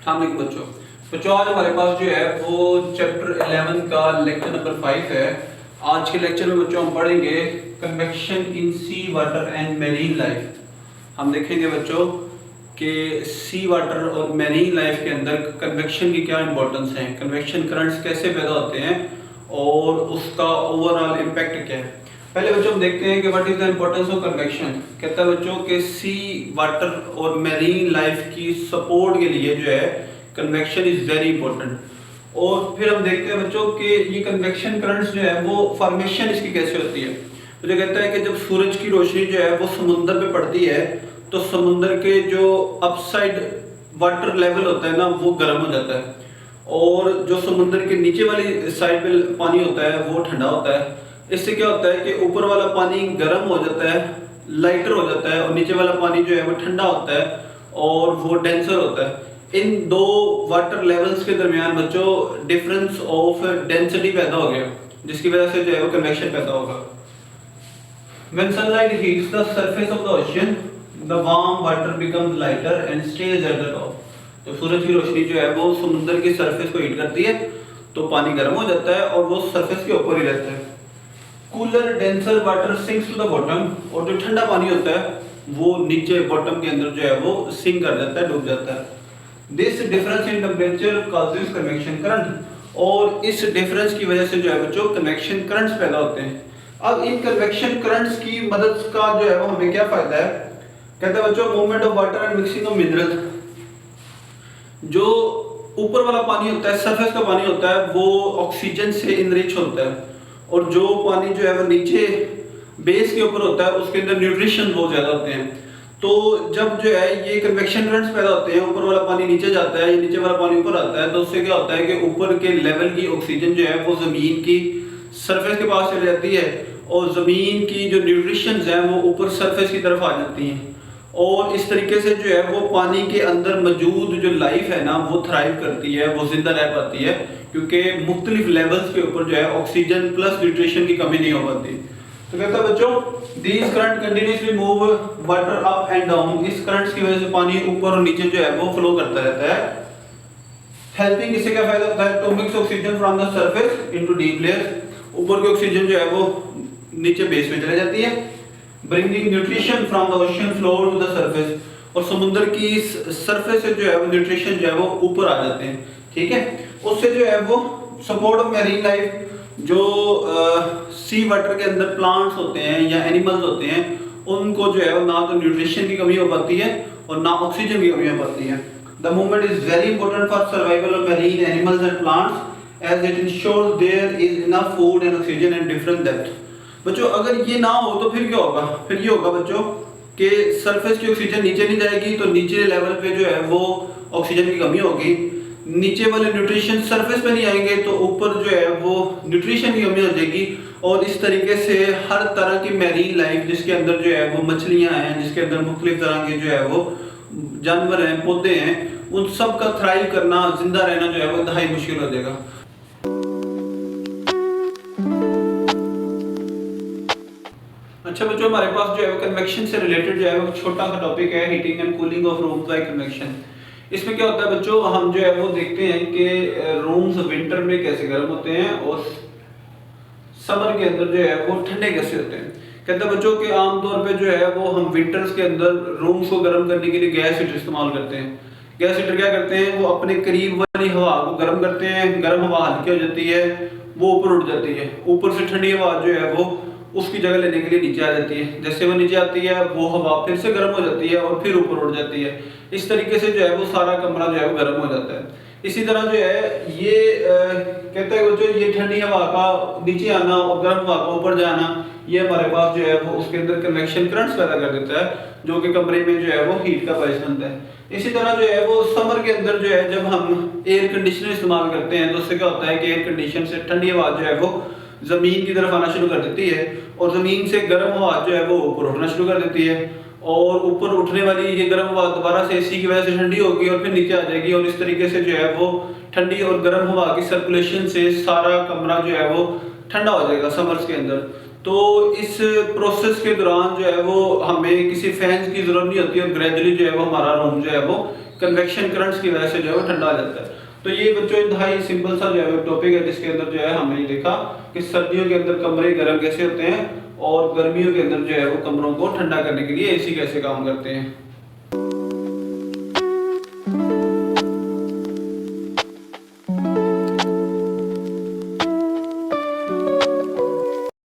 अस्सलाम बच्चों। बच्चों आज हमारे पास जो है वो चैप्टर 11 का लेक्चर नंबर 5 है। आज के लेक्चर में बच्चों हम पढ़ेंगे convection in sea water and marine life. हम देखेंगे बच्चों कि सी वाटर और मैरीन लाइफ के अंदर कन्वेक्शन की क्या इंपॉर्टेंस है, कन्वेक्शन करंट्स कैसे पैदा होते हैं और उसका ओवरऑल इम्पैक्ट क्या है। पहले बच्चों हम देखते हैं कि what is the importance of convection. कहता है बच्चों कि सी वाटर और मैरीन लाइफ की सपोर्ट के लिए जो है कन्वेक्शन इज वेरी इंपॉर्टेंट। और फिर हम देखते हैं बच्चों कि ये कन्वेक्शन करंट्स जो है वो फॉर्मेशन इसकी कैसे होती है। तो जो कहता है कि जब सूरज की रोशनी जो है वो समुद्र पे पड़ती है तो समुद्र के जो अपसाइड वाटर लेवल होता है ना वो गर्म हो जाता है और जो समुद्र के नीचे वाली साइड पे पानी होता है वो ठंडा होता है। इससे क्या होता है कि ऊपर वाला पानी गर्म हो जाता है, लाइटर हो जाता है और नीचे वाला पानी जो है वो ठंडा होता है और वो डेंसर होता है। इन दो वाटर लेवल्स के दरमियान बच्चों डिफरेंस ऑफ डेंसिटी पैदा हो गया जिसकी वजह से जो है वो कन्वेक्शन पैदा होगा। When sunlight heats the surface of the ocean, the warm water becomes lighter and stays at the top. तो सूरज की रोशनी जो है वो समुद्र की सरफेस को हीट करती है तो पानी गर्म हो जाता है और वो सरफेस के ऊपर ही रहता है। Cooler denser water sinks to the bottom, और जो ठंडा पानी होता है वो नीचे बॉटम के अंदर जो है वो सिंक कर जाता है, डूब जाता है। This difference in temperature causes convection current, और इस डिफरेंस की वजह से जो है बच्चों कन्वेक्शन करंट्स पैदा होते हैं। अब इन कन्वेक्शन करंट्स की मदद का जो है वो हमें क्या फायदा है। कहते हैं बच्चों movement of water and mixing of minerals. जो ऊपर वाला पानी होता है, सरफेस का पानी होता है, वो ऑक्सीजन से इनरिच होता है और जो पानी जो है वो नीचे बेस के ऊपर होता है उसके अंदर न्यूट्रिशन बहुत ज्यादा होते हैं। तो जब जो है ये कन्वेक्शन करंट्स पैदा होते हैं, ऊपर वाला पानी नीचे जाता है, नीचे वाला पानी ऊपर आता है, तो उससे क्या होता है कि ऊपर के लेवल की ऑक्सीजन जो है वो जमीन की सरफेस के पास चली जाती है और जमीन की जो न्यूट्रिशन है वो ऊपर सरफेस की तरफ आ जाती हैं और इस तरीके से जो है वो पानी के अंदर मौजूद जो लाइफ है ना वो थ्राइव करती है, वो जिंदा रह पाती है क्योंकि मुख्तलिफ लेवल्स के ऊपर जो है ऑक्सीजन प्लस न्यूट्रिशन की कमी नहीं हो पाती। तो कहता है बच्चों these current continuously move water up and down. इस करंट्स की वजह से पानी ऊपर और नीचे जो है वो फ्लो करता रहता है। हेल्पिंग, इससे क्या फायदा होता है, to mix oxygen from the surface into deep layers. ऊपर की ऑक्सीजन जो है वो नीचे बेस में चली जाती है। Bringing nutrition from the ocean floor to the surface, और समुद्र की सरफेस से जो है वो न्यूट्रिशन जो है वो ऊपर आ जाते हैं। ठीक है, उससे जो है वो सपोर्ट ऑफ मैरीन लाइफ, जो सी वाटर के अंदर प्लांट्स होते हैं या एनिमल्स होते हैं उनको जो है वो ना तो न्यूट्रिशन की कमी हो पाती है और ना ऑक्सीजन की कमी हो पाती है। The movement is very important for survival of marine animals and plants as it ensures there is enough food and oxygen at different depth. बच्चों अगर ये ना हो तो फिर क्या होगा, फिर ये होगा बच्चों कि सरफेस की ऑक्सीजन नीचे नहीं जाएगी तो नीचे लेवल पे जो है वो ऑक्सीजन की कमी होगी, नीचे वाले न्यूट्रिशन सरफेस पे नहीं आएंगे तो ऊपर जो है वो न्यूट्रिशन की कमी हो जाएगी और इस तरीके से हर तरह की मैरीन लाइफ जिसके अंदर जो है वो मछलियां हैं, जिसके अंदर मुख्तलिफ तरह के जो है वो जानवर हैं, पौधे हैं, उन सब का थ्राइव करना, जिंदा रहना जो है वो इंतहाई मुश्किल हो जाएगा। अच्छा बच्चों हमारे पास जो है वो कन्वेक्शन से रिलेटेड जो है वो छोटा सा टॉपिक है, heating and cooling of rooms by convection. इसमें क्या होता है बच्चों, हम जो है वो देखते हैं कि रूम्स विंटर में कैसे गर्म होते हैं और समर के अंदर जो है वो ठंडे कैसे होते हैं। कहते हैं बच्चों कि आमतौर पे जो है वो हम विंटर्स के अंदर रूम्स को गर्म करने के लिए गैस हीटर इस्तेमाल करते हैं। गैस हीटर क्या करते हैं, वो अपने करीब वाली हवा को गर्म करते हैं, गर्म हवा हल्की हो जाती है, वो ऊपर उठ जाती है, ऊपर से ठंडी हवा जो है वो उसकी जगह लेने के लिए नीचे आ जाती है। जैसे वो नीचे आती है वो हवा फिर से गर्म हो जाती है और फिर ऊपर उड़ जाती है। इस तरीके से जो है वो सारा कमरा जो है वो गर्म हो जाता है। इसी तरह जो है ये कहता है बच्चों ये ठंडी हवा का नीचे आना और गर्म हवा का ऊपर जाना, ये हमारे पास जो है वो उसके अंदर कन्वेक्शन करंट्स पैदा कर देता है जो कि कमरे में जो है वो हीट का बायस बनता है। इसी तरह जो है वो समर के अंदर जो है जब हम एयर कंडीशनर इस्तेमाल करते हैं तो उससे क्या होता है कि एयर कंडीशन से ठंडी हवा जो है वो जमीन की तरफ आना शुरू कर देती है और जमीन से गर्म हवा जो है वो ऊपर उठना शुरू कर देती है और ऊपर उठने वाली ये गर्म हवा दोबारा से एसी की वजह से ठंडी होगी और फिर नीचे आ जाएगी और इस तरीके से जो है वो ठंडी और गर्म हवा की सर्कुलेशन से सारा कमरा जो है वो ठंडा हो जाएगा समर्स के अंदर। तो इस प्रोसेस के दौरान जो है वो हमें किसी फैंस की जरूरत नहीं होती और ग्रेजुअली जो है वो हमारा रूम जो है वो कन्वेक्शन करंट्स की वजह से जो है वो ठंडा हो जाता है। तो ये बच्चों इंतहाई सिंपल सा जो है टॉपिक है, जिसके अंदर जो है हमने ये देखा कि सर्दियों के अंदर कमरे गर्म कैसे होते हैं और गर्मियों के अंदर जो है वो कमरों को ठंडा करने के लिए एसी कैसे काम करते हैं।